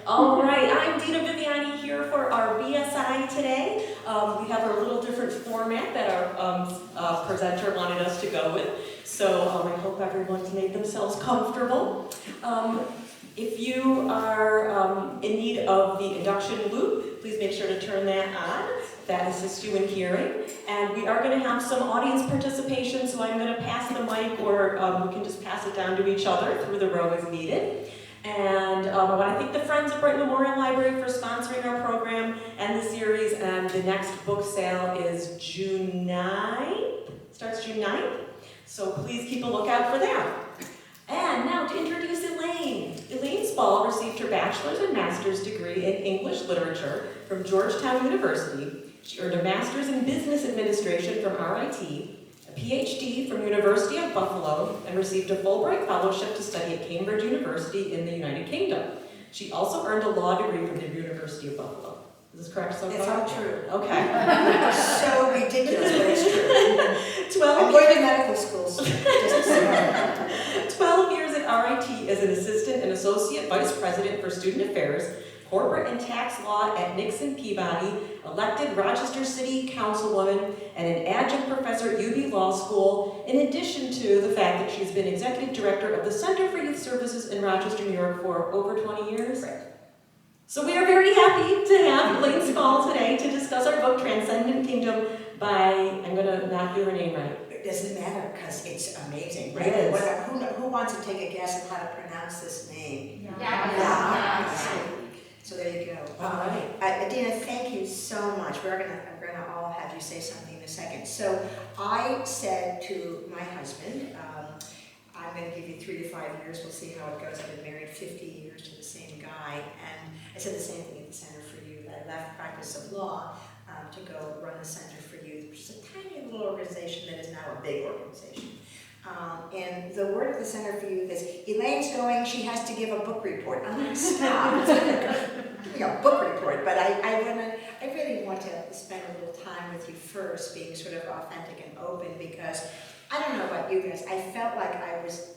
All right, I'm Dina Viviani here for our BSI today. We have a little different format that our presenter wanted us to go with, so I hope everyone can make themselves comfortable. If you are in need of the induction loop, please make sure to turn that on. That assists you in hearing. And we are going to have some audience participation, so I'm going to pass the mic, or we can just pass it down to each other through the row as needed. And I want to thank the Friends of Brighton Memorial Library for sponsoring our program and the series. And the next book sale is June 9th. Starts June 9th. So please keep a lookout for that. And now to introduce Elaine. Elaine Spaull received her bachelor's and master's degree in English literature from Georgetown University. She earned a master's in business administration from RIT, a PhD from University of Buffalo, and received a Fulbright fellowship to study at Cambridge University in the United Kingdom. She also earned a law degree from the University of Buffalo. Is this correct so far? It's all true. Okay. So ridiculous, but it's true. 12 I'm going to medical schools. 12 years at RIT as an assistant and associate vice president for student affairs, corporate and tax law at Nixon Peabody, elected Rochester City Councilwoman, and an adjunct professor at UB Law School, in addition to the fact that she's been executive director of the Center for Youth Services in Rochester, New York for over 20 years. Right. So we are very happy to have Elaine Spaull today to discuss our book, Transcendent Kingdom, by, I'm going to not do her name right. It doesn't matter because it's amazing, right? It is. Who wants to take a guess at how to pronounce this name? Yeah. So there you go. All right. Dina, thank you so much. I'm gonna all have you say something in a second. So I said to my husband, I'm going to give you 3 to 5 years. We'll see how it goes. I've been married 50 years to the same guy, and I said the same thing at the Center for Youth. I left practice of law to go run the Center for Youth, which is a tiny little organization that is now a big organization. And the word of the Center for Youth is, Elaine's going, she has to give a book report. I'm like, stop. Give me a book report. But I really want to spend a little time with you first, being sort of authentic and open, because I don't know about you guys, I felt like I was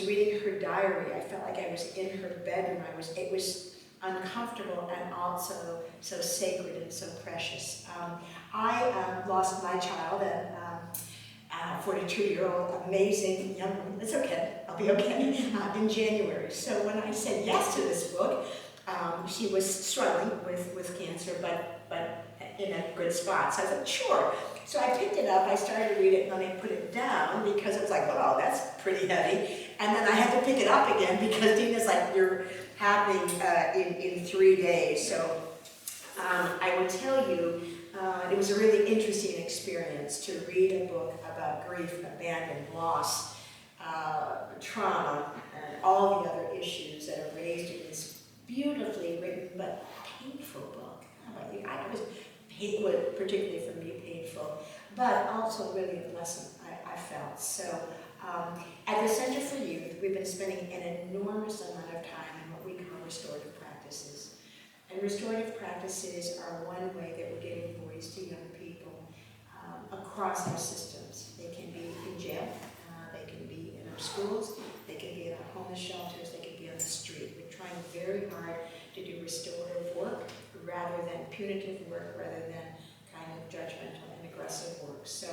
reading her diary. I felt like I was in her bedroom. It was uncomfortable and also so sacred and so precious. I lost my child, a 42-year-old, amazing young woman. It's okay, I'll be okay, in January. So when I said yes to this book, she was struggling with cancer, but in a good spot. So I said, sure. So I picked it up, I started to read it, and then I put it down because it was like, wow, that's pretty heavy. And then I had to pick it up again because Dina's like, you're happening in 3 days. So I will tell you, it was a really interesting experience to read a book about grief, abandon, loss, trauma, and all the other issues that are raised in this beautifully written but painful book. How about you? I was painful, particularly for me, painful, but also really a lesson I felt. So at the Center for Youth, we've been spending an enormous amount of time in what we call restorative practices. And restorative practices are one way that we're giving voice to young people across our systems. They can be in jail, they can be in our schools, they can be in our homeless shelters, they can be on the street. We're trying very hard to do restorative work rather than punitive work, rather than kind of judgmental and aggressive work. So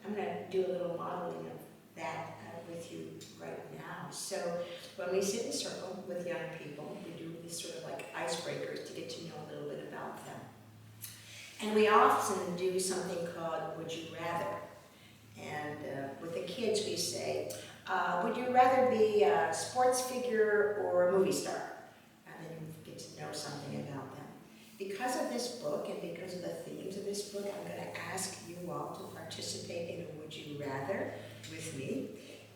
I'm going to do a little modeling of that with you right now. So when we sit in a circle with young people, we do these sort of like icebreakers to get to know a little bit about them. And we often do something called Would You Rather? And with the kids we say, would you rather be a sports figure or a movie star? And then you get to know something about them. Because of this book and because of the themes of this book, I'm going to ask you all to participate in a Would You Rather with me.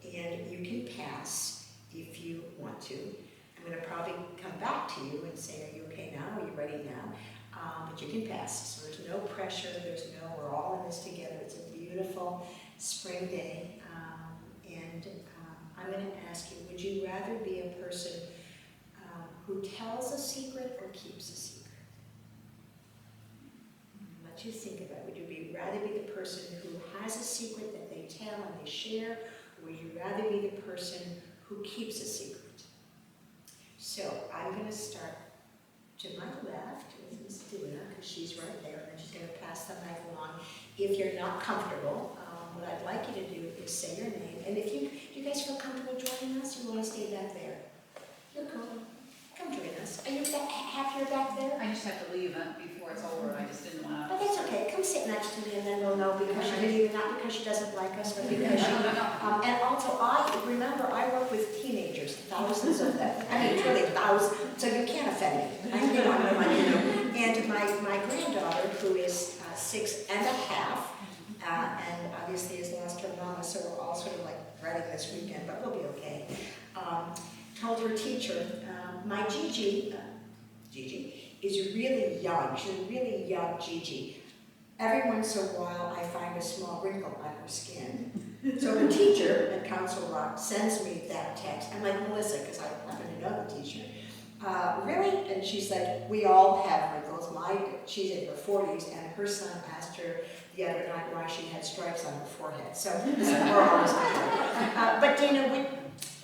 And you can pass if you want to. I'm going to probably come back to you and say, are you okay now? Are you ready now? But you can pass. So there's no pressure. We're all in this together. It's a beautiful spring day. I'm going to ask you, would you rather be a person who tells a secret or keeps a secret? Let you think about it. Would you rather be the person who has a secret that they tell and they share, or would you rather be the person who keeps a secret? So I'm going to start to my left with Ms. Duna, because she's right there, and then she's going to pass the mic along. If you're not comfortable, what I'd like you to do is say your name, and if you guys feel comfortable joining us, you want to stay back there. You're cool. Come join us. Are you happier back there? I just have to leave before it's over. I just didn't want Oh, that's okay. Come sit next to me, and then we'll know because she didn't, not because she doesn't like us, but because she. And also, I work with teenagers, thousands of them. I mean, truly thousands. So you can't offend me. And my granddaughter, who is 6 and a half, and obviously has lost her mama, so we're all sort of like dreading this weekend, but we'll be okay. Told her teacher, my Gigi is really young. She's a really young Gigi. Every once in a while, I find a small wrinkle on her skin. So the teacher at Council Rock sends me that text. I'm like, Melissa, because I happen to know the teacher. Really? And she's like, we all have wrinkles. She's in her 40s, and her son asked her the other night why she had stripes on her forehead. So we're always together. But Dana,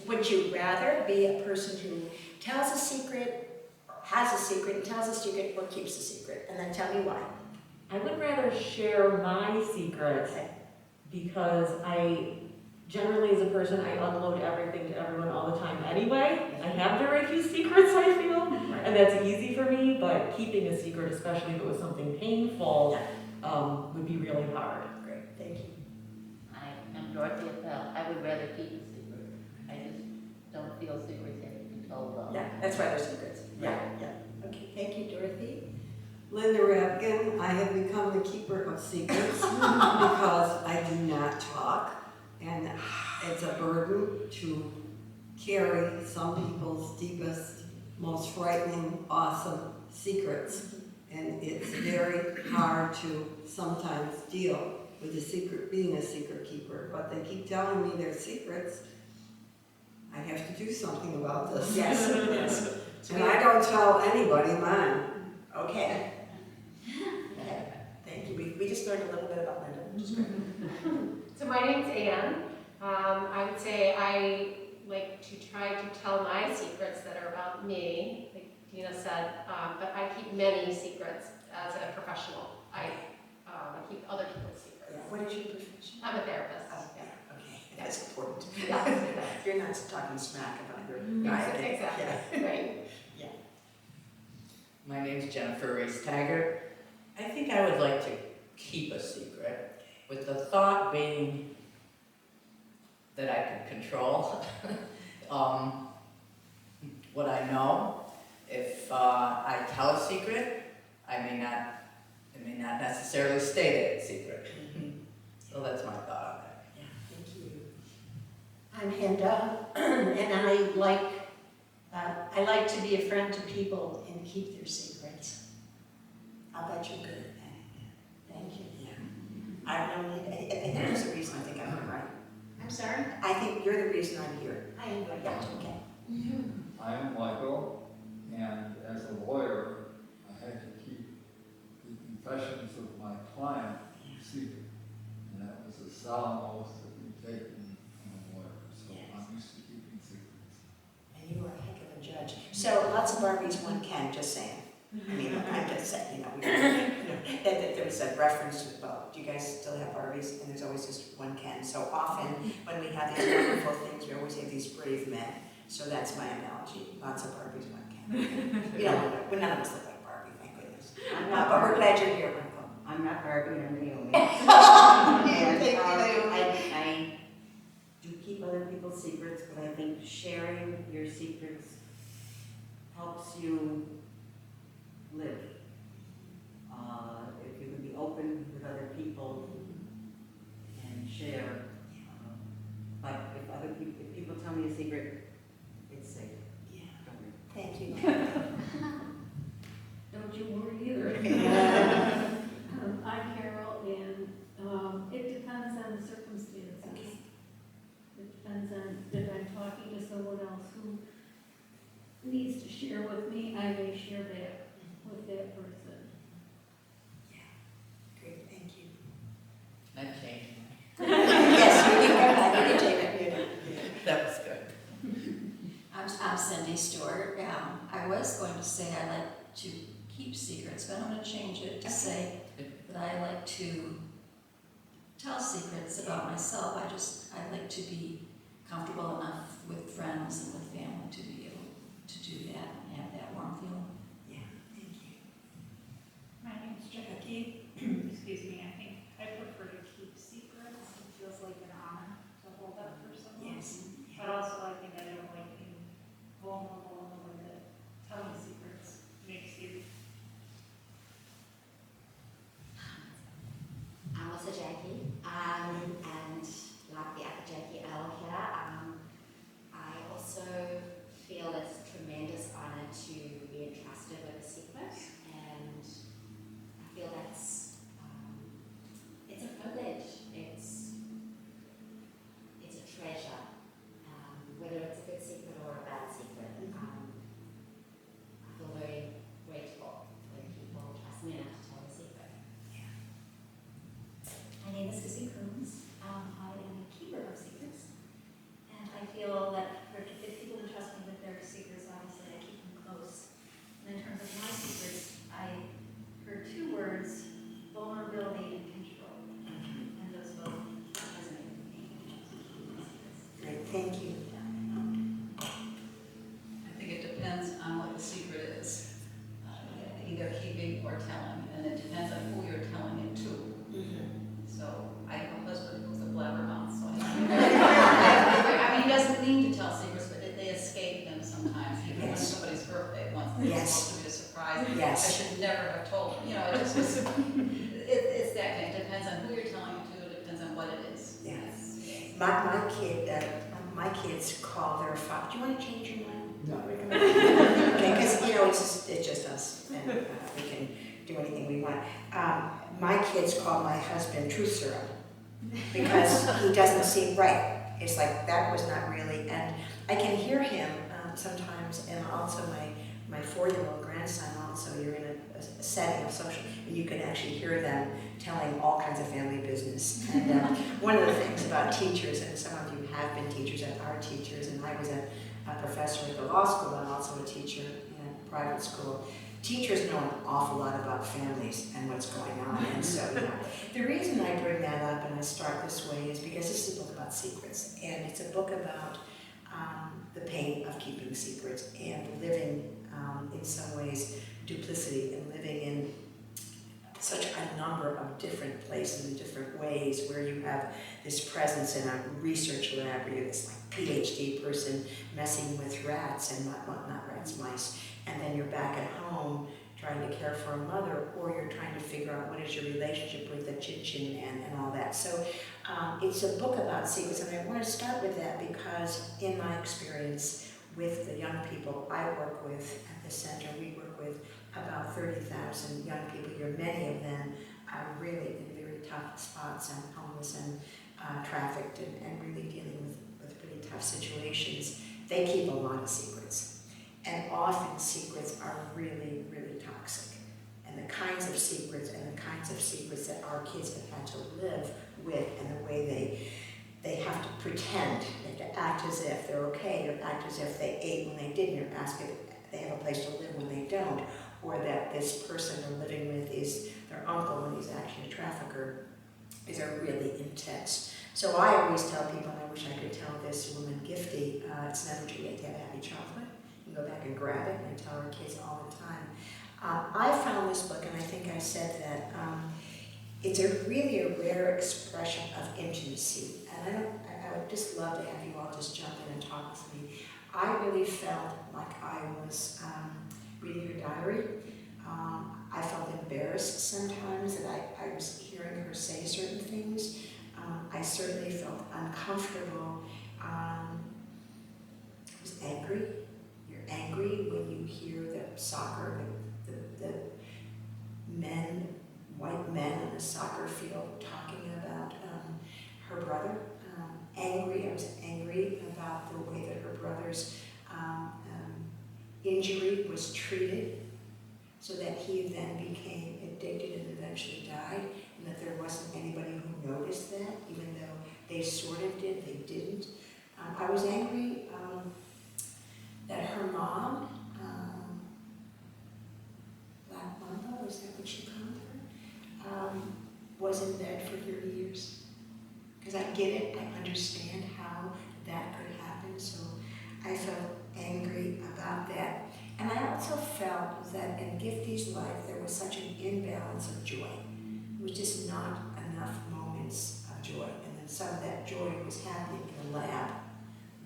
would you rather be a person who tells a secret, or has a secret, and tells a secret, or keeps a secret? And then tell me why. I would rather share my secrets because I generally, as a person, I unload everything to everyone all the time anyway. I have very few secrets, I feel, and that's easy for me, but keeping a secret, especially if it was something painful, would be really hard. Great, thank you. I'm Dorothy Appel. I would rather keep a secret. I just don't feel secrets have to be told about. Yeah, that's why they're secrets. Yeah. Okay, thank you, Dorothy. Linda Rabkin, I have become the keeper of secrets because I do not talk, and it's a burden to carry some people's deepest, most frightening, awesome secrets, and it's very hard to sometimes deal with being a secret keeper, but they keep telling me their secrets. I have to do something about this. Yes, yes. And I don't tell anybody mine. Okay. Thank you. We just learned a little bit about Linda, which is great. So my name's Anne. I would say I like to try to tell my secrets that are about me, like Dina said, but I keep many secrets as a professional. I keep other people's secrets. Yeah. What is your profession? I'm a therapist. Oh, yeah. Okay, that's important. Yeah. You're not talking smack about your Exactly. Yeah. Right. Yeah. My name's Jennifer Race-Taggart. I think I would like to keep a secret, with the thought being that I can control what I know. If I tell a secret, it may not necessarily stay that secret. So that's my thought on that. Yeah, thank you. I'm Henda, and I like to be a friend to people and keep their secrets. I'll bet you're good at that. Thank you. Yeah. I think there's a reason I think I'm right. I'm sorry? I think you're the reason I'm here. I am good. Yeah, okay. I am Michael, and as a lawyer, I had to keep the confessions of my client secret. And that was a solemn oath that we take from a lawyer. So Yes. I'm used to keeping secrets. And you are a heck of a judge. So lots of Barbies one can, just saying. I mean, I'm just saying, there was a reference to, well, do you guys still have Barbies? And there's always just one can. So often, when we have these wonderful things, we always have these brave men. So that's my analogy. Lots of Barbies one can. None of us look like Barbie, thank goodness. But we're glad you're here, Michael. I'm not Barbie, I'm Naomi. Thank you, Naomi. I do keep other people's secrets, but I think sharing your secrets helps you live. If you can be open with other people and share. Like if people tell me a secret, it's safe. Yeah. Thank you. Don't you worry either. I'm Carol, and it depends on the circumstances. It depends on if I'm talking to someone else who needs to share with me, I may share that with that person. Great, thank you. That changed. Yes, you can change it. That was good. I'm Cindy Stewart. to keep secrets, but I'm gonna change it to say that I like to tell secrets about myself. I like to be comfortable enough with friends and with family to be able to do that and have that warm feeling. Yeah, thank you. My name's Jackie. Excuse me, I think I prefer to keep secrets. It feels like an honor to hold up for someone. Yes. But also I think I don't like being vulnerable in the way that telling secrets makes you. I'm also Jackie, and like the other Jackie L here, I also feel it's a tremendous honor to be entrusted with a secret, and I feel that's it's a privilege. It's a treasure, whether it's a good secret or a bad secret. I feel very grateful when people trust me enough to tell a secret. My name is Gyasi. I am a keeper of secrets, and I feel that if people entrust me with their secrets, obviously I keep them close. And in terms of my secrets, I heard two words: vulnerability and control, and those both resonate with me. Great, thank you. I think it depends on what the secret is, either keeping or telling, and it depends on who you're telling it to. So I have a husband who's a blabbermouth, so I mean, he doesn't mean to tell secrets, but they escape him sometimes, even when somebody's birthday once, they're supposed to be a surprise. Yes. I should never have told him, it just was, it's that kind, it depends on who you're telling it to, it depends on what it is. Yes. My kids call their father. Do you want to change your mind? No. Okay, because it's just us, and we can do anything we want. My kids call my husband truth serum because he doesn't seem right. It's like that was not really, and I can hear him sometimes, and also my 4-year-old grandson. Also, you're in a setting of social, and you can actually hear them telling all kinds of family business. And one of the things about teachers, and some of you have been teachers and are teachers, and I was a professor at the law school and also a teacher in a private school. Teachers know an awful lot about families and what's going on, and so the reason I bring that up and I start this way is because this is a book about secrets, and it's a book about the pain of keeping secrets and living in some ways duplicity and living in such a number of different places in different ways where you have this presence in a research lab where you're this like PhD person messing with rats and not rats, mice, and then you're back at home trying to care for a mother, or you're trying to figure out what is your relationship with the Chin Man and all that. So it's a book about secrets, and I want to start with that because in my experience with the young people I work with at the center, we work with about 30,000 young people here. Many of them are really in very tough spots and homeless and trafficked and really dealing with pretty tough situations. They keep a lot of secrets. And often secrets are really, really toxic. And the kinds of secrets that our kids have had to live with, and the way they have to pretend, they have to act as if they're okay, or act as if they ate when they didn't, or ask if they have a place to live when they don't, or that this person they're living with is their uncle when he's actually a trafficker, is are really intense. So I always tell people, and I wish I could tell this woman Gifty, it's never too late to have a happy childhood. You go back and grab it, and I tell our kids all the time. I found this book, and I think I said that it's really a rare expression of intimacy. And I would just love to have you all just jump in and talk with me. I really felt like I was reading her diary. I felt embarrassed sometimes that I was hearing her say certain things. I certainly felt uncomfortable. I was angry. You're angry when you hear the soccer, the men, white men on the soccer field talking about her brother. I was angry about the way that her brother's injury was treated, so that he then became addicted and eventually died, and that there wasn't anybody who noticed that, even though they sort of did, they didn't. I was angry that her mom get it, I understand how that could happen, so I felt angry about that. And I also felt that in Gifty's life, there was such an imbalance of joy. It was just not enough moments of joy, and then some of that joy was happening in the lab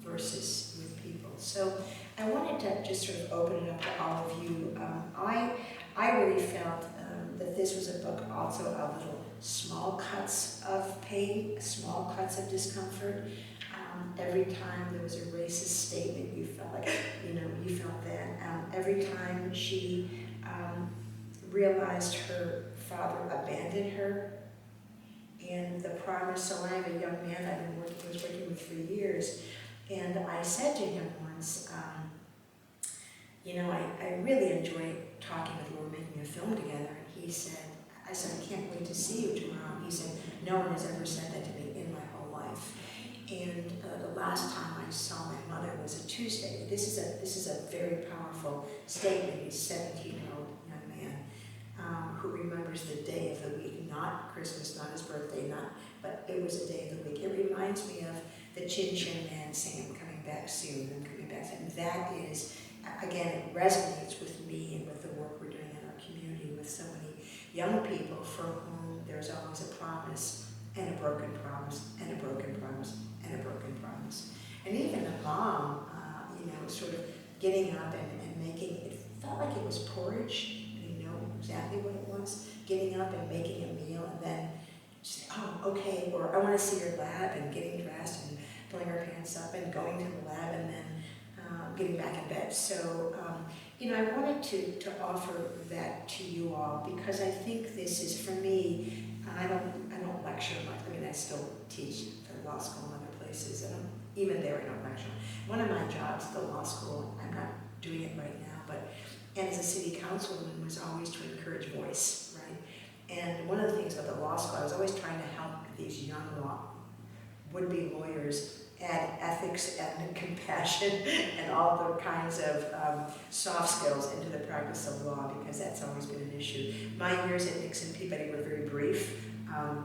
versus with people. So I wanted to just sort of open it up to all of you. I really felt that this was a book also of little small cuts of pain, small cuts of discomfort. Every time there was a racist statement, you felt like, you felt that. Every time she realized her father abandoned her, and the promise. So I have a young man was working with for years, and I said to him once, I really enjoy talking with you. We're making a film together. And he said, I said, I can't wait to see you tomorrow. He said, no one has ever said that to me in my whole life. And the last time I saw my mother was a Tuesday. This is a very powerful statement. He's a 17-year-old young man who remembers the day of the week, not Christmas, not his birthday, but it was a day of the week. It reminds me of the Chin Chin Man saying, I'm coming back soon, I'm coming back soon. That is, again, it resonates with me and with the work we're doing in our community with so many young people for whom there's always a promise and a broken promise and a broken promise and a broken promise. And even a mom, sort of getting up and making, it felt like it was porridge. Exactly what it was, getting up and making a meal, and then say, oh, okay, or I want to see your lab, and getting dressed and pulling her pants up and going to the lab, and then getting back in bed. So, I wanted to offer that to you all because I think this is, for me, I don't lecture much. I mean, I still teach at law school and other places, and even there I don't lecture. One of my jobs at the law school, I'm not doing it right now, and as a city councilwoman was always to encourage voice, right? And one of the things about the law school, I was always trying to help these young would-be lawyers add ethics and compassion and all the kinds of soft skills into the practice of law, because that's always been an issue. My years at Nixon Peabody were very brief. I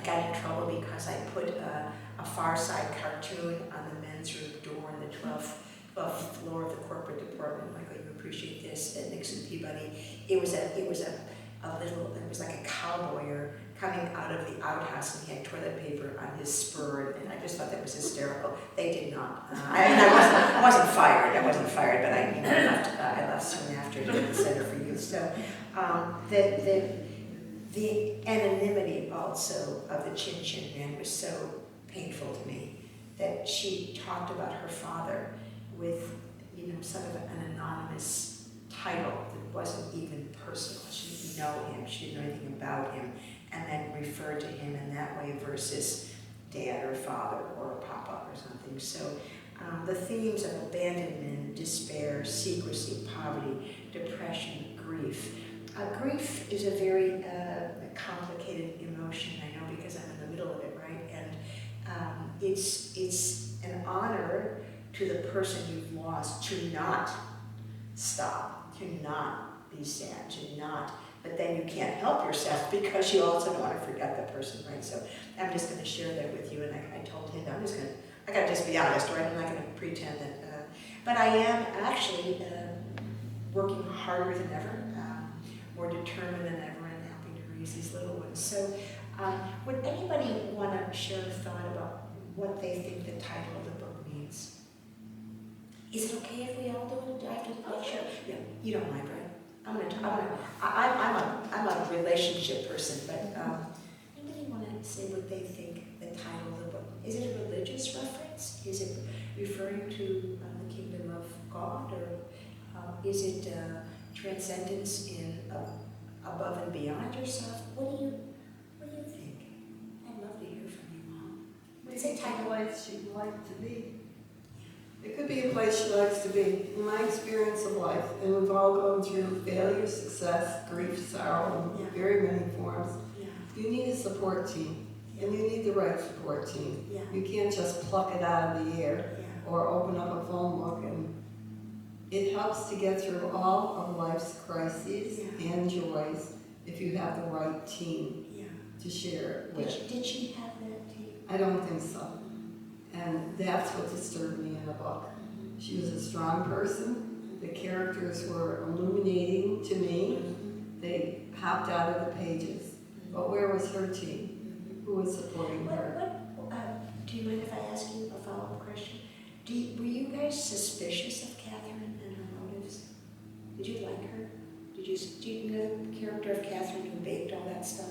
got in trouble because I put a Far Side cartoon on the men's room door on the 12th floor of the corporate department. Michael, you appreciate this, at Nixon Peabody. It was like a cowboyer coming out of the outhouse, and he had toilet paper on his spur, and I just thought that was hysterical. They did not. I wasn't fired, but I left soon after to the Center for Youth. So the anonymity also of the Chin Chin Man was so painful to me, that she talked about her father with, sort of an anonymous title that wasn't even personal. She didn't know him, she didn't know anything about him, and then referred to him in that way versus dad or father or papa or something. So the themes of abandonment, despair, secrecy, poverty, depression, grief. Grief is a very complicated emotion, I know, because I'm in the middle of it, right? And it's an honor to the person you've lost to not stop, to not be sad, to not, but then you can't help yourself because you also don't want to forget the person, right? So I'm just going to share that with you, and I told him, I got to just be honest, right? I'm not going to pretend that, but I am actually working harder than ever, more determined than ever in helping to raise these little ones. So would anybody want to share a thought about what they think the title of the book means? Is it okay if we all do it? Do I have to make sure? Yeah, you don't mind, right? I'm a relationship person, but anybody want to say what they think the title of the book? Is it a religious reference? Is it referring to the kingdom of God, or is it transcendence in above and beyond yourself? What do you think? I'd love to hear from you, Mom. What is it titled? Place she'd like to be. It could be a place she likes to be. In my experience of life, and we've all gone through failure, success, grief, sorrow, in very many forms, you need a support team, and you need the right support team. Yeah. You can't just pluck it out of the air or open up a phone book, and it helps to get through all of life's crises and joys if you have the right team to share it with. Did she have that team? I don't think so. And that's what disturbed me in the book. She was a strong person. The characters were illuminating to me. They popped out of the pages. But where was her team? Who was supporting her? Do you mind if I ask you a follow-up question? Were you guys suspicious of Catherine and her motives? Did you like her? Do you know the character of Catherine who baked all that stuff?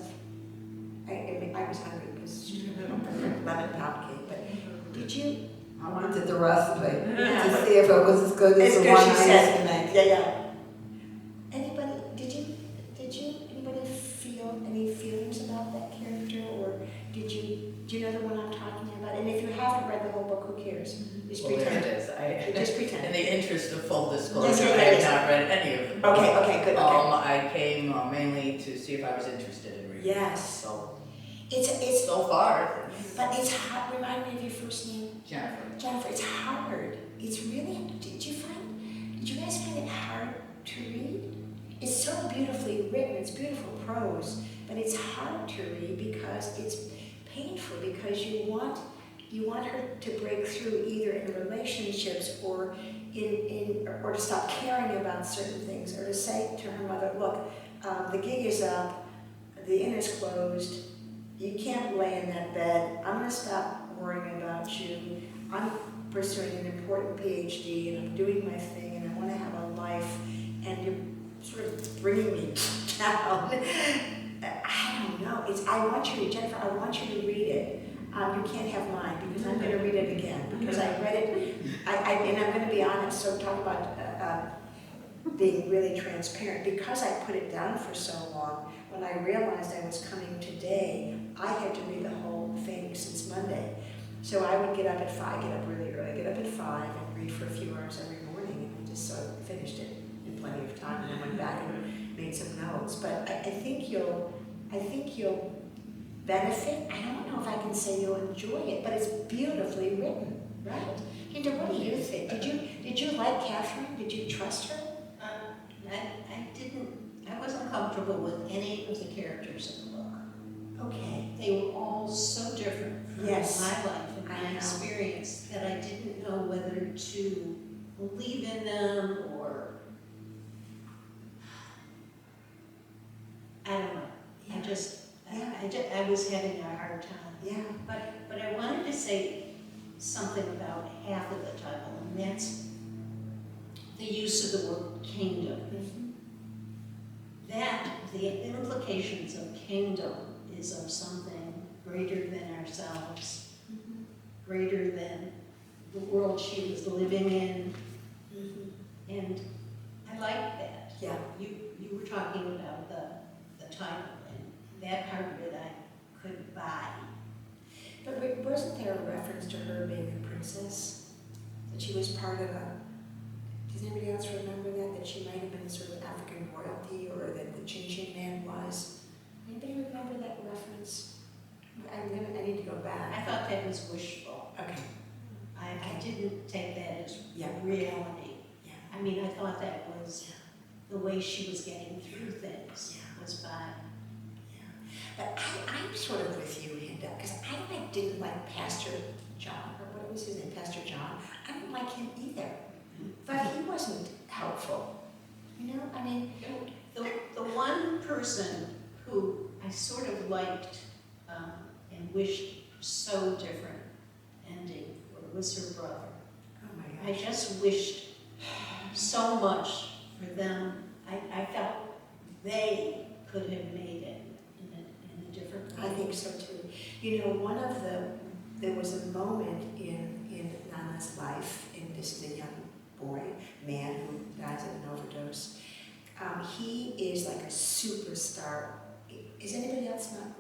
I was hungry because she was a lemon pound cake, but did you? I wanted the recipe to see if it was as good as the one I used to make. Yeah. Anybody, anybody feel any feelings about that character, or do you know the one I'm talking about? And if you haven't read the whole book, who cares? Just Well, there pretend. it is. Just pretend. In the interest of full disclosure, Yes, I yes. have not read any of them. Okay, good, okay. I came mainly to see if I was interested in reading. Yes. So It's so far, but it's hard. Remind me of your first name. Jennifer. Jennifer, it's hard. It's really, did you guys find it hard to read? It's so beautifully written, it's beautiful prose, but it's hard to read because it's painful, because you want her to break through either in relationships or or to stop caring about certain things, or to say to her mother, look, the gig is up, the inn is closed, you can't lay in that bed, I'm gonna stop worrying about you, I'm pursuing an important PhD and I'm doing my thing and I want to have a life, and you're sort of bringing me down. I don't know. I want you to, Jennifer, I want you to read it. You can't have mine because I'm going to read it again because I read it. And I'm going to be honest. So talk about being really transparent. Because I put it down for so long, when I realized I was coming today, I had to read the whole thing since Monday. So I would get up at 5, get up really early, get up at 5 and read for a few hours every morning, and I just sort of finished it in plenty of time, and then went back and made some notes. But I think you'll benefit. I don't know if I can say you'll enjoy it, but it's beautifully written, right? Hinda, what do you think? Did you like Catherine? Did you trust her? I wasn't comfortable with any of the characters in the book. Okay. They were all so different from Yes. my life and I my know. experience that I didn't know whether to believe in them or I don't know. I was having a hard time. Yeah. But I wanted to say something about half of the title, and that's the use of the word kingdom. That the implications of kingdom is of something greater than ourselves, greater than the world she was living in, and I like that. Yeah. You were talking about the title, and that part of it I could buy. But wasn't there a reference to her being a princess? That she was part of does anybody else remember that? That she might have been sort of African royalty, or that the Chin Chin Man was? Anybody remember that reference? I need to go back. I thought that was wishful. Okay. I didn't take that as Yeah. reality. Yeah. I mean, I thought that was the way she was getting through things, was by. But I'm sort of with you, Hinda, because I didn't like Pastor John, or what was his name, Pastor John. I didn't like him either. But he wasn't helpful. You know, I mean, The one person who I sort of liked and wished so different ending was her brother. oh my I gosh. just wished so much for them. I felt they could have made it in a different way. I think so too. You know, there was a moment in Nana's life, in this the young man who dies of an overdose. He is like a superstar. Is anybody else not?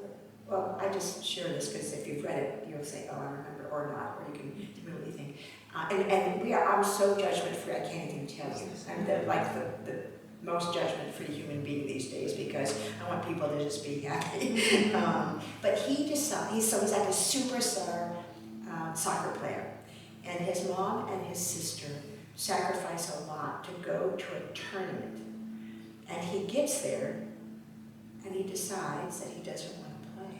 Well, I just share this because if you've read it, you'll say, "Oh, I remember," or not, or you can tell me what you think. I'm so judgment-free. I can't even tell you. I'm the most judgment-free human being these days because I want people to just be happy. But he's like a superstar soccer player, and his mom and his sister sacrifice a lot to go to a tournament, and he gets there, and he decides that he doesn't want to play.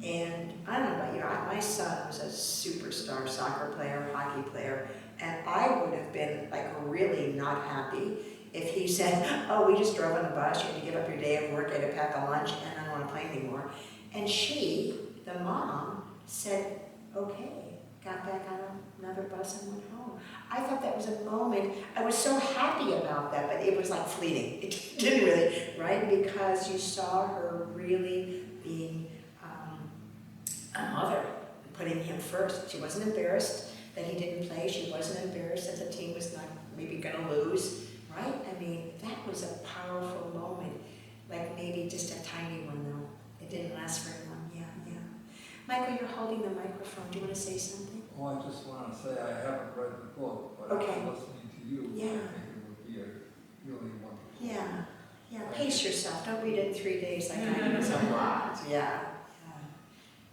And I don't know about you, my son was a superstar soccer player, hockey player, and I would have been like really not happy if he said, oh, we just drove on the bus, you had to give up your day of work, you had to pack a lunch, and I don't want to play anymore. And she, the mom, said, okay, got back on another bus and went home. I thought that was a moment, I was so happy about that, but it was like fleeting. It didn't really, right? Because you saw her really being a mother, putting him first. She wasn't embarrassed that he didn't play. She wasn't embarrassed that the team was not maybe gonna lose, right? I mean, that was a powerful moment. Like maybe just a tiny one though. It didn't last very long, yeah. Michael, you're holding the microphone. Do you wanna say something? Well, I just want to say I haven't read the book, but Okay. after listening to you, Yeah. I think it would be a really wonderful. Yeah, pace yourself. Don't read it in 3 days like I do. It's a lot, yeah.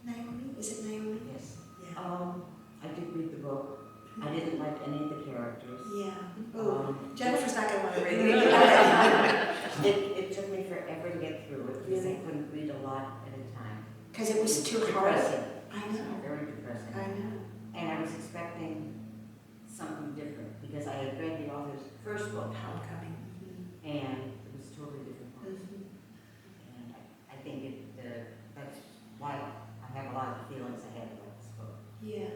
Naomi, is it Naomi? Yes. Yeah. I did read the book. I didn't like any of the characters. Yeah. Ooh, Jennifer's not gonna wanna read it. It took me forever to get through it because I couldn't read a lot at a time. Because it was too hard. Depressing. I know, Very depressing. I know. And I was expecting something different because I had read the author's first book Homecoming. and it was a totally different book. And I think that's why I have a lot of the feelings I had about this book. Yeah.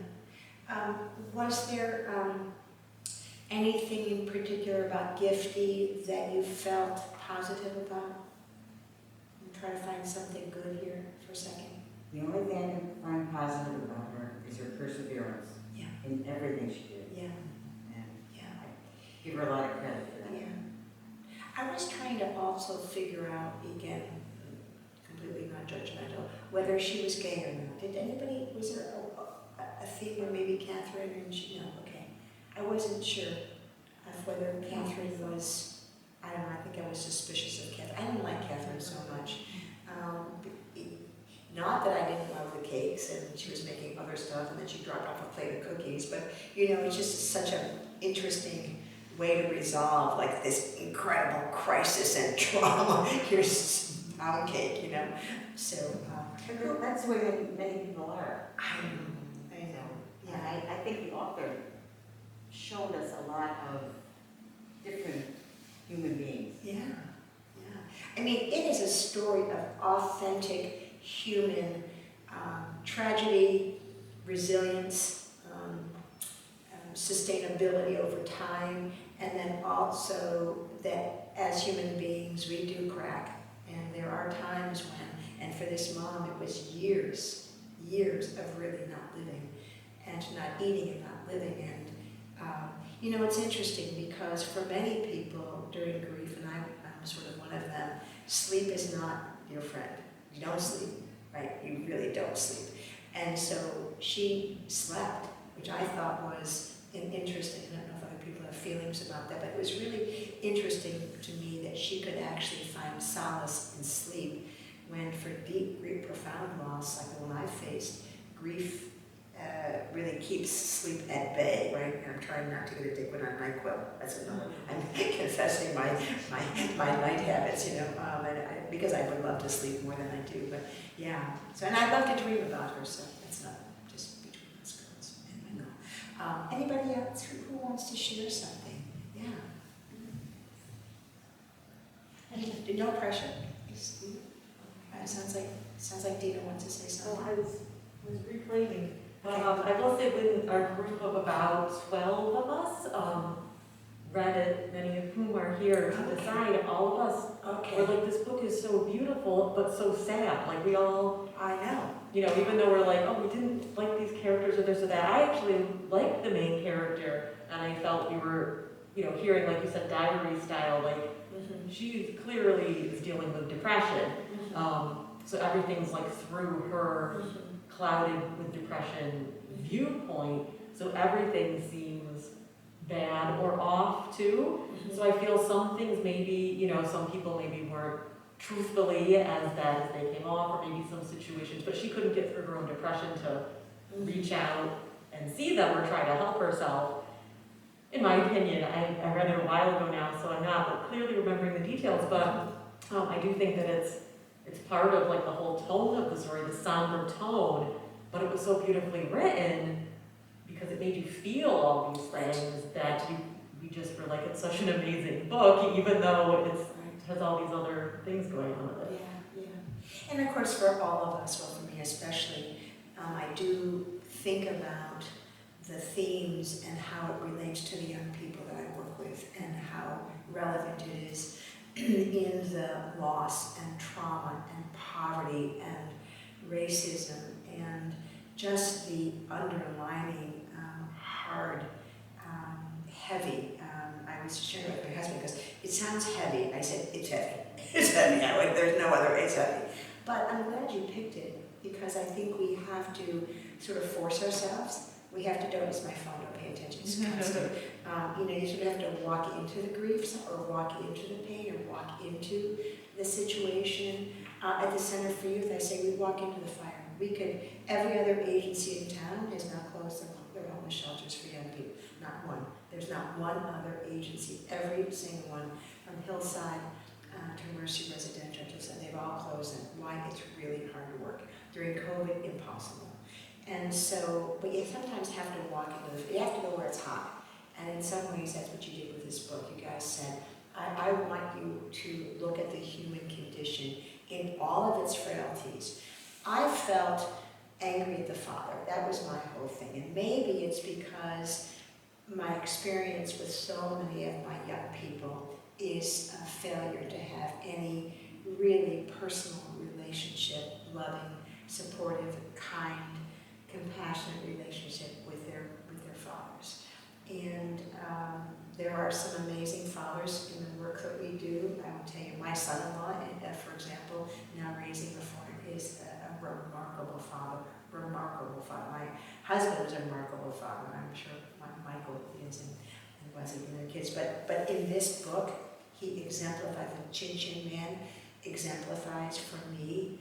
Was there anything in particular about Gifty that you felt positive about? I'm trying to find something good here for a second. The only thing I can find positive about her is her perseverance Yeah. in everything she did. Yeah. And Yeah. I give her a lot of credit for that. Yeah. I was trying to also figure out, again, completely not judgmental, whether she was gay or not. Did anybody, was there a theme where maybe Catherine and she, no, okay. I wasn't sure of whether Catherine was, I don't know, I think I was suspicious of Catherine. I didn't like Catherine so much. Not that I didn't love the cakes and she was making other stuff and then she dropped off a plate of cookies, but you know, it's just such an interesting way to resolve like this incredible crisis and trauma. Here's pound cake, you know. So That's the way many people are. I know. Yeah, I think the author showed us a lot of different human beings. Yeah. I mean, it is a story of authentic human tragedy, resilience, sustainability over time, and then also that as human beings we do crack, and there are times when, and for this mom it was years of really not living, and not eating and not living, and you know, it's interesting because for many people during grief, and I'm sort of one of them, sleep is not your friend. You don't sleep, right? You really don't sleep. And so she slept, which I thought was interesting. I don't know if other people have feelings about that, but it was really interesting to me that she could actually find solace in sleep when for deep, great, profound loss, like the one I faced, grief really keeps sleep at bay, right? And I'm trying not to get a dick when on NyQuil. That's another. I'm confessing my night habits, you know, because I would love to sleep more than I do. But yeah, so and I love to dream about her. So it's not just between us girls. And I know. Anybody else who wants to share something? Yeah. No pressure. Sounds like Dina wants to say something. I was reclaiming. I will say when our group of about 12 of us read it, many of whom are here to decide, all of us were like, this book is so beautiful, but so sad. Like we all, I know. you know, even though we're like, oh, we didn't like these characters or this or that, I actually liked the main character, and I felt we were, you know, hearing, like you said, diary style, like, she clearly is dealing with depression. So everything's like through her clouded with depression viewpoint, so everything seems bad or off too. So I feel some things maybe, you know, some people maybe weren't truthfully as bad as they came off, or maybe some situations, but she couldn't get through her own depression to reach out and see them or try to help herself. In my opinion, I read it a while ago now, so I'm not clearly remembering the details, but I do think that it's it's part of like the whole tone of the story, the somber tone, but it was so beautifully written because it made you feel all these things that you just were like, it's such an amazing book, even though it has all these other things going on with it. Yeah, yeah. And of course, for all of us, well, for me especially, I do think about the themes and how it relates to the young people that I work with and how relevant it is in the loss and trauma and poverty and racism and just the underlining hard, heavy. I was sharing with my husband because it sounds heavy. I said, it's heavy. It's heavy. There's no other, it's heavy. But I'm glad you picked it because I think we have to sort of force ourselves. We have to, don't use my phone, don't pay attention. It's constant. You sort of have to walk into the griefs or walk into the pain or walk into the situation. At the Center for Youth, I say we walk into the fire. We could, every other agency in town has now closed their homeless shelters for young people. Not one. There's not one other agency. Every single one, from Hillside to Mercy Residential, they've all closed. And why? It's really hard work. During COVID, impossible. And so, but you sometimes have to walk into the, you have to go where it's hot. And in some ways, that's what you did with this book. You guys said, I want you to look at the human condition in all of its frailties. I felt angry at the father. That was my whole thing. And maybe it's because my experience with so many of my young people is a failure to have any really personal relationship, loving, supportive, kind, compassionate relationship with their fathers. And there are some amazing fathers in the work that we do. I will tell you, my son-in-law, for example, now raising a foreign, is a remarkable father. Remarkable father. My husband was a remarkable father. I'm sure Michael is and was even their kids. But in this book, he exemplifies, the Chin Chin Man exemplifies for me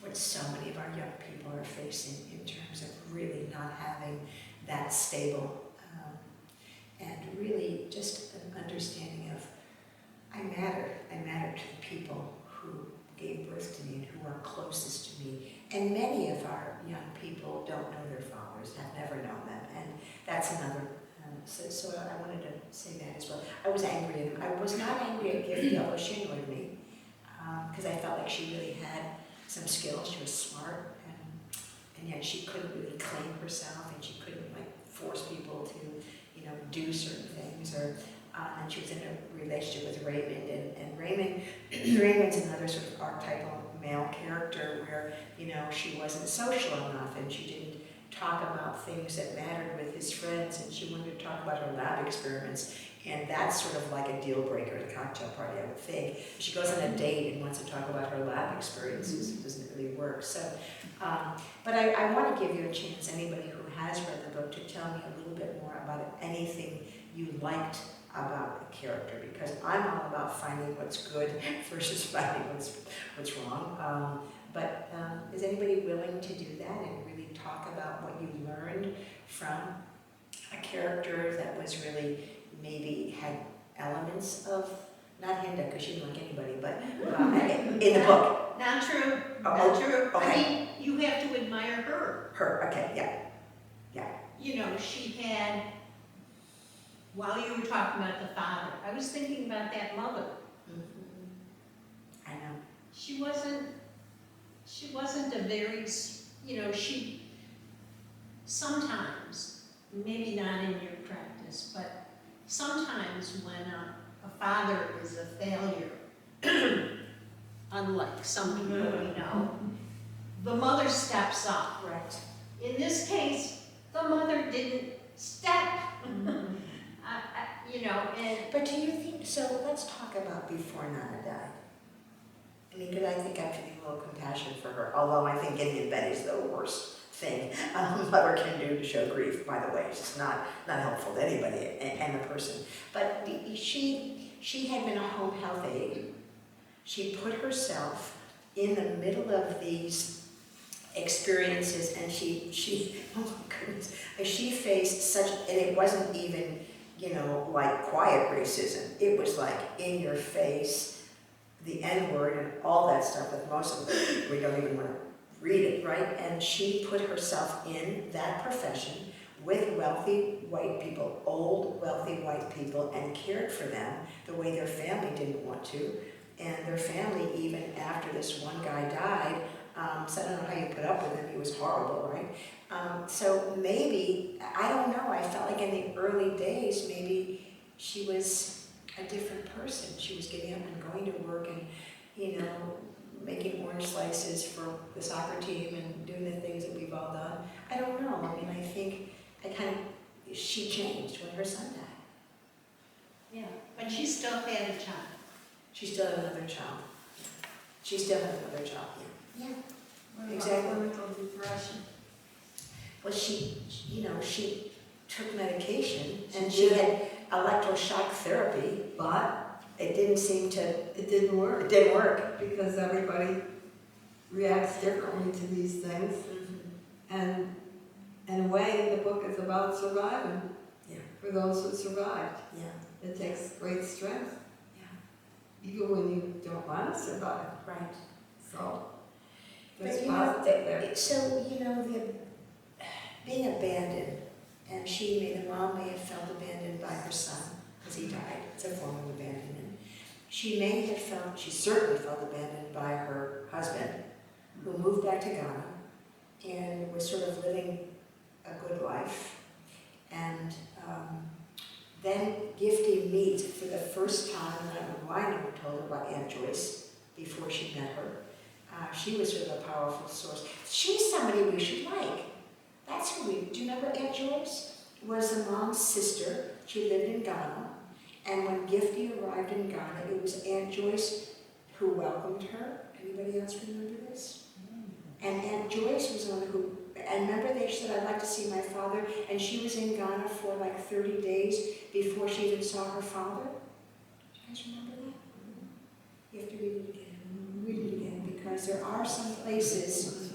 what so many of our young people are facing in terms of really not having that stable and really just an understanding of I matter to the people who gave birth to me and who are closest to me. And many of our young people don't know their fathers, have never known them, and that's another. So I wanted to say that as well. I was angry at him. I was not angry at Gyasi, although she annoyed me, because I felt like she really had some skills. She was smart, and yet she couldn't really claim herself, and she couldn't like force people to, do certain things. Or and she was in a relationship with Raymond, and Raymond's another sort of archetypal male character where she wasn't social enough, and she didn't talk about things that mattered with his friends, and she wanted to talk about her lab experiments. And that's sort of like a deal breaker at a cocktail party, I would think. She goes on a date and wants to talk about her lab experiences. It doesn't really work. So, but I want to give you a chance, anybody who has read the book, to tell me a little bit more about anything you liked about a character, because I'm all about finding what's good versus finding what's wrong. But is anybody willing to do that and really talk about what you learned from a character that was really maybe had elements of, not Hinda, because she didn't like anybody, but in the book? Not true, Oh, not true. okay. I mean, you have to admire her. Her, okay, yeah. She had, while you were talking about the father, I was thinking about that mother. I know. She wasn't a very, she, sometimes, maybe not in your practice, but sometimes when a father is a failure, unlike some people we know, the mother steps up. Right. In this case, the mother didn't step, and. But do you think, so let's talk about before Nana died. I mean, because I think I'm feeling a little compassion for her, although I think getting in bed is the worst thing a mother can do to show grief, by the way. It's just not helpful to anybody and the person. But she had been a home health aide. She put herself in the middle of these experiences, and she oh my goodness, she faced such, and it wasn't even, like quiet racism. It was like in your face, the N-word and all that stuff with most of it. We don't even want to read it, right? And she put herself in that profession with wealthy white people, old wealthy white people, and cared for them the way their family didn't want to. And their family, even after this one guy died, so I don't know how you put up with him, he was horrible, right? So maybe, I don't know, I felt like in the early days, maybe she was a different person. She was getting up and going to work and, you know, making orange slices for the soccer team and doing the things that we've all done. I don't know, I mean, I think she changed when her son died. Yeah, but she still had a child. She still had another child. She still had another child, yeah. Yeah, exactly. Depression. Well, she took medication and she had electroshock therapy, but it didn't seem to, It didn't work. it didn't work. Because everybody reacts differently to these things. And in a way, the book is about surviving. Yeah. For those who survived. Yeah, It takes great strength, yeah, even when you don't want to survive. right. So, there's But positive there. so, being abandoned, and the mom may have felt abandoned by her son, because he died. It's a form of abandonment. She certainly felt abandoned by her husband, who moved back to Ghana, and was sort of living a good life. And then Gifty meets for the first time, and I don't know why I never told her about Aunt Joyce before she met her. She was sort of a powerful source. She's somebody we should like. That's who do you remember Aunt Joyce? Was the mom's sister. She lived in Ghana. And when Gifty arrived in Ghana, it was Aunt Joyce who welcomed her. Anybody else remember this? And Aunt Joyce was the one who, and remember they said, I'd like to see my father, and she was in Ghana for like 30 days before she even saw her father. Do you guys remember that? You have to read it again. Read it again, because there are some places.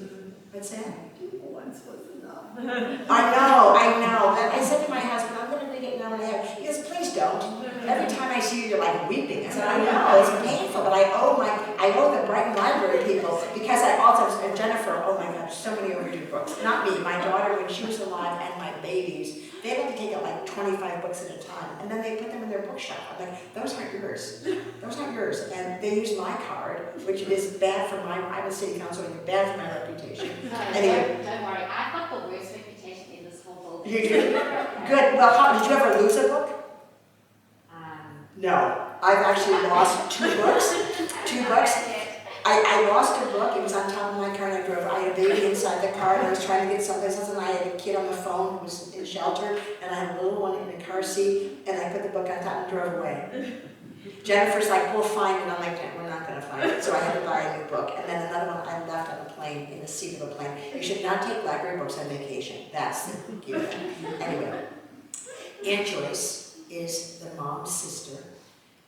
What's that? Once was enough. I know. I said to my husband, I'm going to read it now and I have. He goes, please don't. Every time I see you, you're like weeping. I said, I know, it's painful, but I owe the Brighton Library people, because I also, Jennifer, oh my gosh, so many overdue books. Not me, my daughter when she was alive, and my babies. They had to take out like 25 books at a time, and then they put them in their bookshelf. I'm like, those aren't yours. Those aren't yours. And they use my card, which is bad for I'm a city councilor, and bad for my reputation. Anyway. Don't worry, I've got the worst reputation in this whole building. You do? Good. Well, did you ever lose a book? No. I've actually lost 2 books. 2 books. I lost a book. It was on top of my car, and I had a baby inside the car, and I was trying to get someplace else, and I had a kid on the phone who was in shelter, and I had a little one in a car seat, and I put the book on top and drove away. Jennifer's like, we'll find it. I'm like, we're not going to find it. So I had to buy a new book. And then another one I left on a plane, in the seat of a plane. You should not take library books on vacation. That's the key. Anyway, Aunt Joyce is the mom's sister,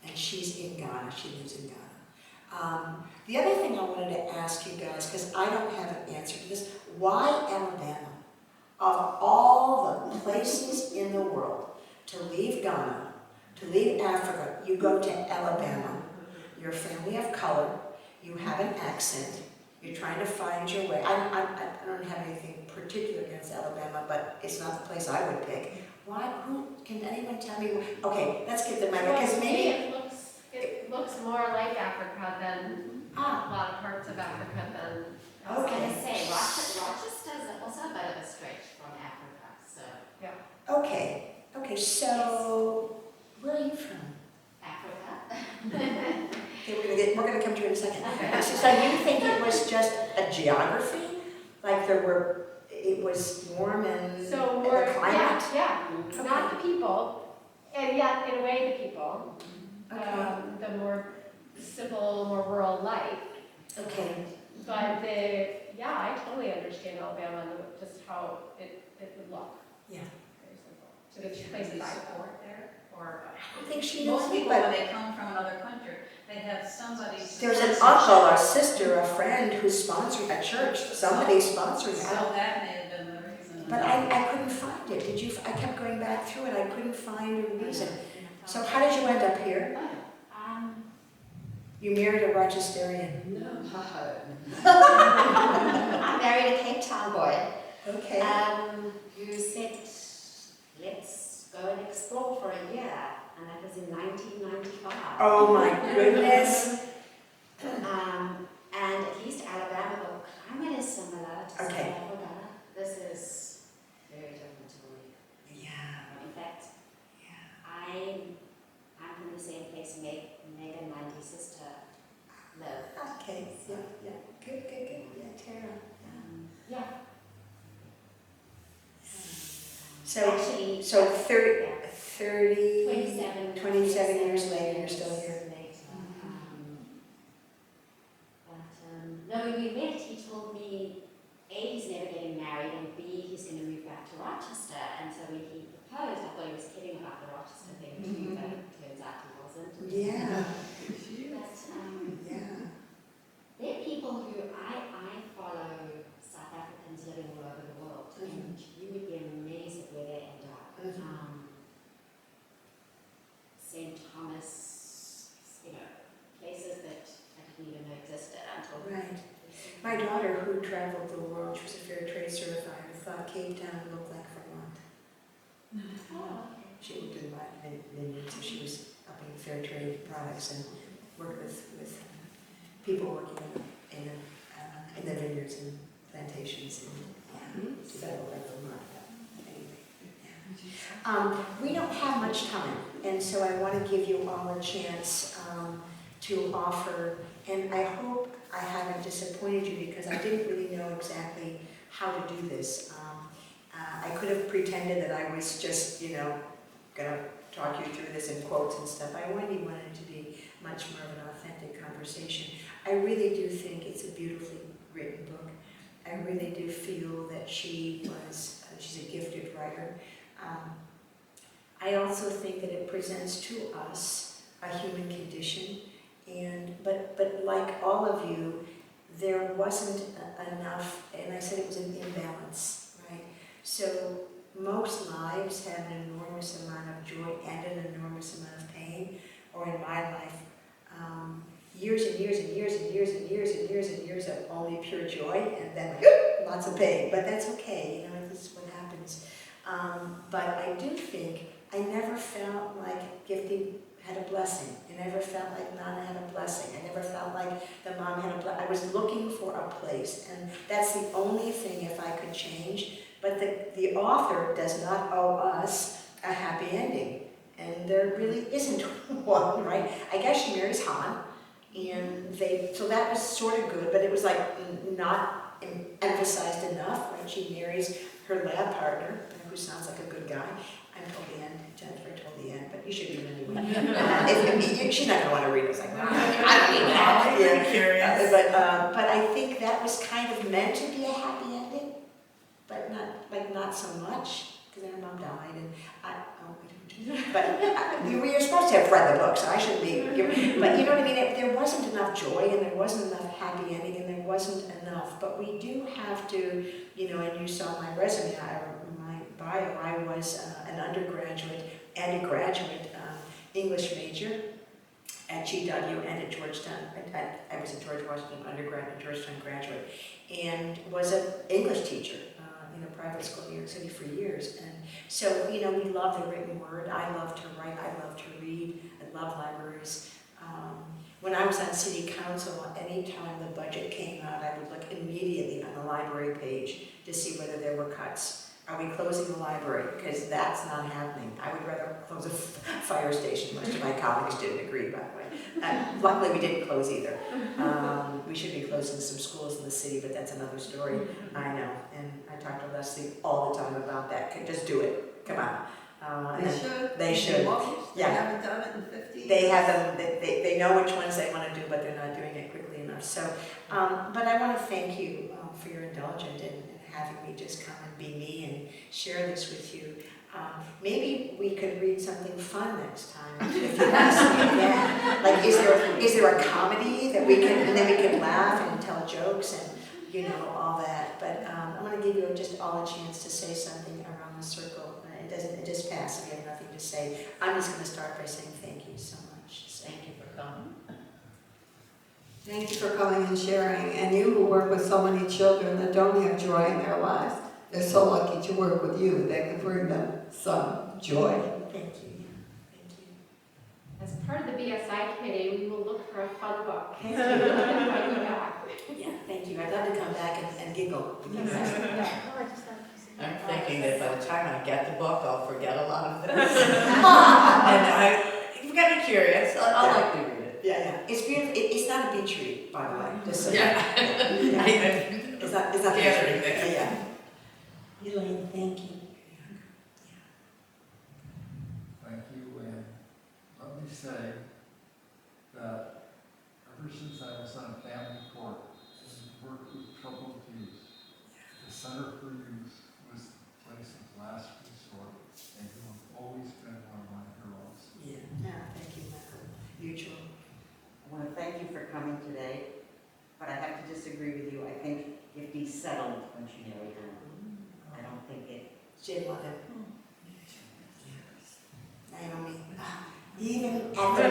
and she's in Ghana. She lives in Ghana. The other thing I wanted to ask you guys, because I don't have an answer to this, why Alabama? Of all the places in the world to leave Ghana, to leave Africa, you go to Alabama. You're a family of color, you have an accent, you're trying to find your way. I don't have anything particular against Alabama, but it's not the place I would pick. Why? Can anyone tell me? Okay, let's get the matter, because maybe it looks more like Africa than a lot of parts of Africa than. I was going to say, Rochester's also a bit of a stretch from Africa, so. Yeah. Okay, so where are you from? Africa. Okay, we're gonna come to it in a second. So you think it was just a geography? Like it was warm and So the climate? yeah, not the people, and yet in a way the people. Okay. The more simple, more rural life. Okay. But I totally understand Alabama and just how it would look. Yeah. Very simple. So the places I support there, or I don't think she knows most me, people when but they come from another country, they have somebody. there's an uncle, a sister, a friend who's sponsoring a church. Somebody's sponsoring it. So that may have been the reason. But I couldn't find it. Did you? I kept going back through it. I couldn't find a reason. So how did you end up here? You married a Rochesterian. No. I married a Cape Town boy Okay. who said, let's go and explore for a year, and that was in 1995. Oh my goodness. And at least Alabama, the climate is similar to Okay. South Africa. This is very different to me. Yeah. In fact, Yeah. I'm from the same place Meg and my dear sister live. Okay. Yeah. Good. Yeah, Tara. Yeah. So Actually, 30, yeah, 30, 27 years later, you're still here. later. No, when we met, he told me, A, he's never getting married, and B, he's going to move back to Rochester. And so when he proposed, I thought he was kidding about the Rochester thing too, but it turns out he wasn't. Yeah. But Yeah. there are people who I follow South Africans living all over the world, and you would be amazed at where they end up. St. Thomas, places that I didn't even know existed until Right. My daughter, who traveled the world, she was a fair trade certifier, thought Cape Town looked like Vermont. Oh, okay. She worked in vineyards, so she was up in fair trade products and worked with people working in the vineyards and plantations and so that looked like Vermont. Anyway, yeah. We don't have much time, and so I want to give you all a chance to offer, and I hope I haven't disappointed you because I didn't really know exactly how to do this. I could have pretended that I was just, going to talk you through this in quotes and stuff. I really wanted it to be much more of an authentic conversation. I really do think it's a beautifully written book. I really do feel that she's a gifted writer. I also think that it presents to us a human condition, but like all of you, there wasn't enough, and I said it was an imbalance, right? So most lives have an enormous amount of joy and an enormous amount of pain, or in my life, years and years and years and years and years and years and years of only pure joy, and then lots of pain, but that's okay, this is what happens. But I do think I never felt like gifting had a blessing. I never felt like Nana had a blessing. I never felt like the mom had a blessing. I was looking for a place, and that's the only thing if I could change. But the author does not owe us a happy ending, and there really isn't one, right? I guess she marries Han, and so that was sort of good, but it was like not emphasized enough, right? She marries her lab partner, who sounds like a good guy. I'm told the end. Jennifer told the end, but you should read it anyway. She's not going to want to read it. I was like, I don't need that. Yeah. But I think that was kind of meant to be a happy ending, but not so much, because then her mom died, and we were supposed to have read the book, so I shouldn't be. But you know what I mean? There wasn't enough joy, and there wasn't enough happy ending, and there wasn't enough. But we do have to, and you saw my resume, my bio. I was an undergraduate and a graduate English major at GW and at Georgetown. I was a George Washington undergrad and Georgetown graduate, and was an English teacher in a private school in New York City for years. And so, we love the written word. I love to write. I love to read. I love libraries. When I was on city council, anytime the budget came out, I would look immediately on the library page to see whether there were cuts. Are we closing the library? Because that's not happening. I would rather close a fire station. Most of my colleagues didn't agree, by the way. Luckily, we didn't close either. We should be closing some schools in the city, but that's another story. I know, and I talk to Leslie all the time about that. Just do it. Come on. They should. They haven't done it in 15 years. They have them. They know which ones they want to do, but they're not doing it quickly enough. So, but I want to thank you for your indulgence and having me just come and be me and share this with you. Maybe we could read something fun next time if you ask me again. Like, is there a comedy that we can, and then we can laugh and tell jokes and all that. But I'm going to give you just all a chance to say something around the circle. It just passed. If you have nothing to say, I'm just going to start by saying thank you so much. Thank you for coming. Thank you for coming and sharing. And you who work with so many children that don't have joy in their lives, they're so lucky to work with you that can bring them some joy. Thank you. Thank you. As part of the BSI committee, we will look for a fun book. Thank you. Invite you back. Yeah, thank you. I'd love to come back and giggle with you guys. I'm thinking that by the time I get the book, I'll forget a lot of this. And you've got me curious, I'll likely read it. Yeah. It's beautiful. It's not a beach read, by the way. Just so Yeah. It's not Gathering there. Yeah. Elaine, thank you. Thank you, and let me say that ever since I was on family court and worked with troubled youth, the Center for Youth was the place of last resort, and you have always been one of my heroes. Yeah. No, thank you, Michael. Mutual. I want to thank you for coming today, but I have to disagree with you. I think Gifty settled when she married him. I don't think it. She didn't want them. Naomi, even after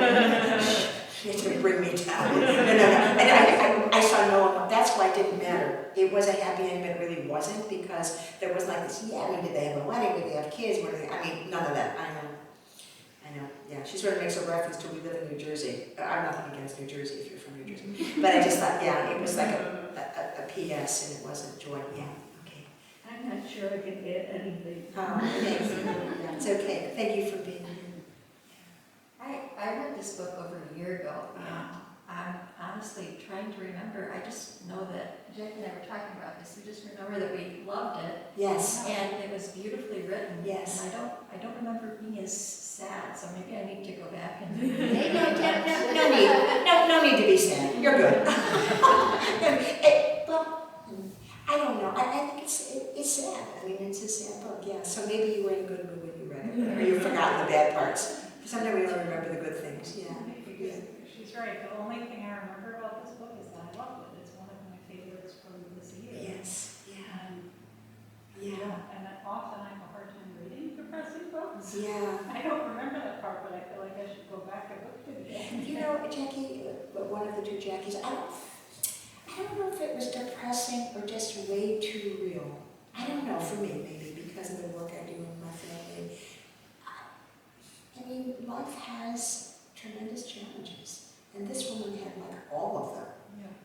she had to bring me down. No. And I saw no one. That's why it didn't matter. It was a happy ending, but it really wasn't, because there was like this, did they have a wedding? Did they have kids? None of that. I know. Yeah, she sort of makes a reference to we live in New Jersey. I'm nothing against New Jersey if you're from New Jersey. But I just thought, it was like a PS and it wasn't joy. Yeah, okay. I'm not sure I can add anything. Oh, thank you. Yeah, it's okay. Thank you for being here. I read this book over a year ago, and I'm honestly trying to remember. I just know that Jack and I were talking about this. We just remember that we loved it. Yes. And it was beautifully written. Yes. And I don't remember being as sad, so maybe I need to go back and No need to be sad. You're good. Well, I don't know. I think it's sad. It's a sad book, yeah. So maybe you were in a good mood when you read it, or you've forgotten the bad parts. Sometimes we only remember the good things, yeah. She's right. The only thing I remember about this book is that I loved it. It's one of my favorites from this year. Yes, yeah. And often I have a hard time reading depressing books. Yeah. I don't remember that part, but I feel like I should go back and look at it again. You know, Jackie, one of the two Jackies, I don't know if it was depressing or just way too real. I don't know, for me maybe, because of the work I do in my family. Life has tremendous challenges, and this woman had like all of them,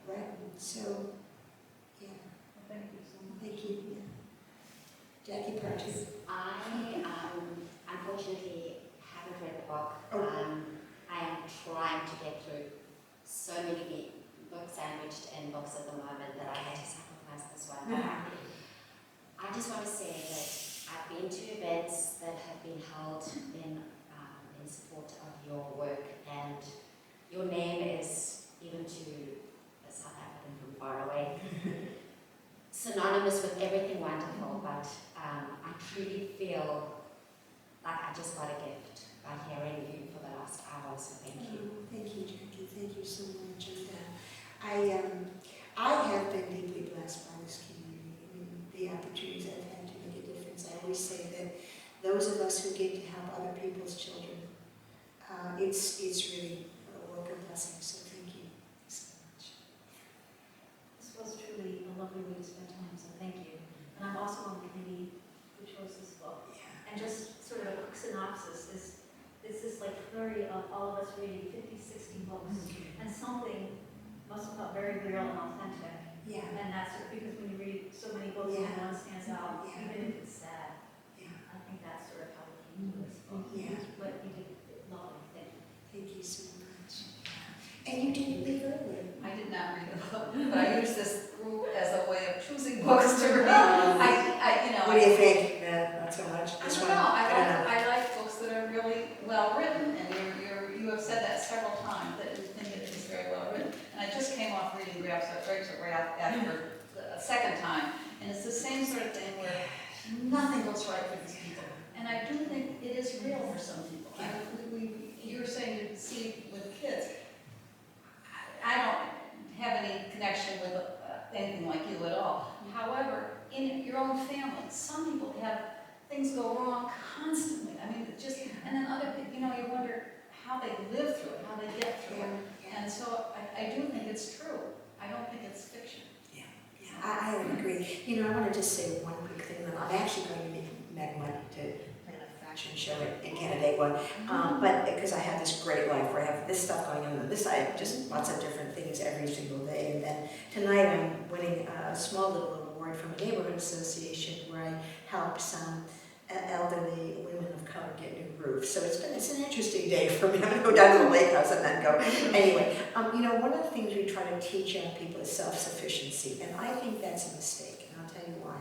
right? So, yeah. Well, thank you so much. Thank you. Yeah. Jackie, part two. I unfortunately haven't read the book. Oh. I am trying to get through so many books sandwiched in books at the moment that I had to sacrifice this one. But I just want to say that I've been to events that have been held in support of your work, and your name is, even to a South African from far away, synonymous with everything wonderful, but I truly feel like I just got a gift by hearing you for the last hour, so thank you. Thank you, Jackie. Thank you so much. And I have been deeply blessed by this community. The opportunities I've had to make a difference. I always say that those of us who get to help other people's children, it's really a work of blessing. So thank you so much. This was truly a lovely way to spend time, so thank you. And I'm also on the committee who chose this book. Yeah. And just sort of a quick synopsis is this like flurry of all of us reading 50, 60 books, and something must have felt very real and authentic. Yeah. And that's because when you read so many books and one stands out, even if it's sad. Yeah. I think that's sort of how we came to this book. Yeah. But you did lovely, thank you. Thank you so much. And you didn't leave early. I did not read the book, but I use this group as a way of choosing books to read. What do you think? Not so much. I This don't one. know. don't know. I like books that are really well written, and you have said that several times that you think it is very well written. And I just came off reading Grapes of Wrath after a second time, and it's the same sort of thing where nothing goes right for these people. And I do think it is real for some people. You were saying you see with kids. I don't have any connection with anything like you at all. However, in your own family, some people have things go wrong constantly. And then other people, you wonder how they live through it, how they get through it. And so I do think it's true. I don't think it's fiction. I would agree. You know, I want to just say one quick thing, that I'm actually going to meet Meg Monday to plan a fashion show in Canandaigua, but because I have this great life where I have this stuff going on this side, just lots of different things every single day, and then tonight I'm winning a small little award from a neighborhood association where I help some elderly women of color get new roofs. So it's an interesting day for me. I'm going to go down to the lake house and then go. Anyway, you know, one of the things we try to teach young people is self-sufficiency, and I think that's a mistake, and I'll tell you why.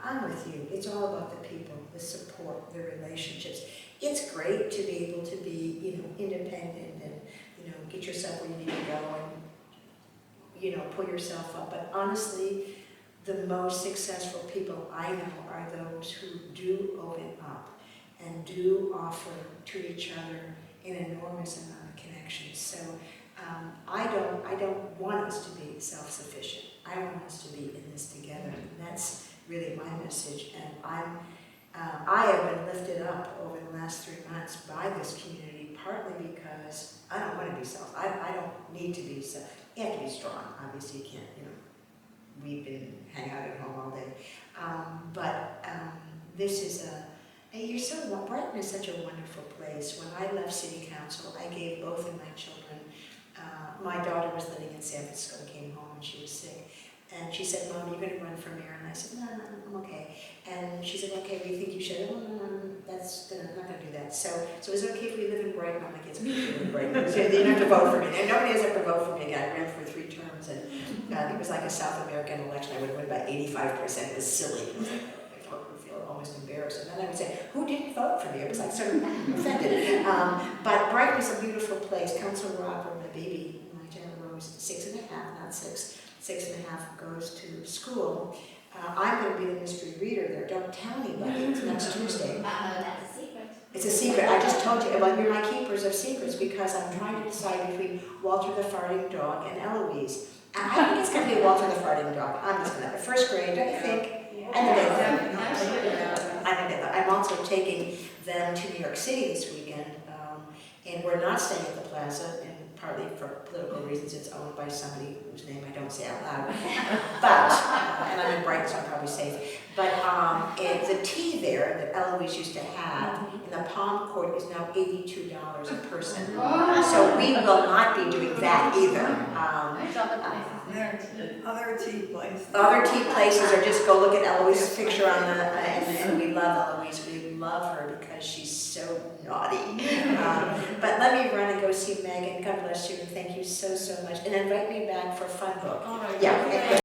I'm with you. It's all about the people, the support, the relationships. It's great to be able to be, you know, independent and, you know, get yourself where you need to go and, you know, pull yourself up. But honestly, the most successful people I know are those who do open up and do offer to each other an enormous amount of connections. So I don't want us to be self-sufficient. I want us to be in this together. And that's really my message. And I have been lifted up over the last 3 months by this community, partly because I don't want to be I don't need to be self. You have to be strong. Obviously, you can't, you know, we've been hanging out at home all day. But this is Brighton is such a wonderful place. When I left city council, I gave both of my children, my daughter was living in San Francisco and came home and she was sick. And she said, Mom, you're going to run for mayor? And I said, no, I'm okay. And she said, okay, do you think you should? Oh, no, I'm not going to do that. So is it okay if we live in Brighton? I'm like, it's okay if we live in Brighton. So you don't have to vote for me. And nobody has ever voted for me again. I ran for 3 terms, and it was like a South American election. I would win by 85%. It was silly. It was like, I would feel almost embarrassed. And then I would say, who didn't vote for me? It was like sort of offended. But Brighton is a beautiful place. Councilor Robert, my baby, my Jenna Rose, 6.5, not 6. 6.5 goes to school. I'm going to be the mystery reader there. Don't tell anybody. It's next Tuesday. That's a secret. It's a secret. I just told you. Well, you're my keepers of secrets because I'm trying to decide between Walter the farting dog and Eloise. And I think it's going to be Walter the farting dog. I'm just going to. First grade, don't you think? I'm also taking them to New York City this weekend, and we're not staying at the Plaza, and partly for political reasons. It's owned by somebody whose name I don't say out loud. But and I'm in Brighton, so I'm probably safe. But the tea there that Eloise used to have in the Palm Court is now $82 a person. So we will not be doing that either. Other tea places. Other tea places, or just go look at Eloise's picture on the, and we love Eloise. We love her because she's so naughty. But let me run and go see Megan. God bless you, and thank you so much. And invite me back for a fun book. All right. Yeah.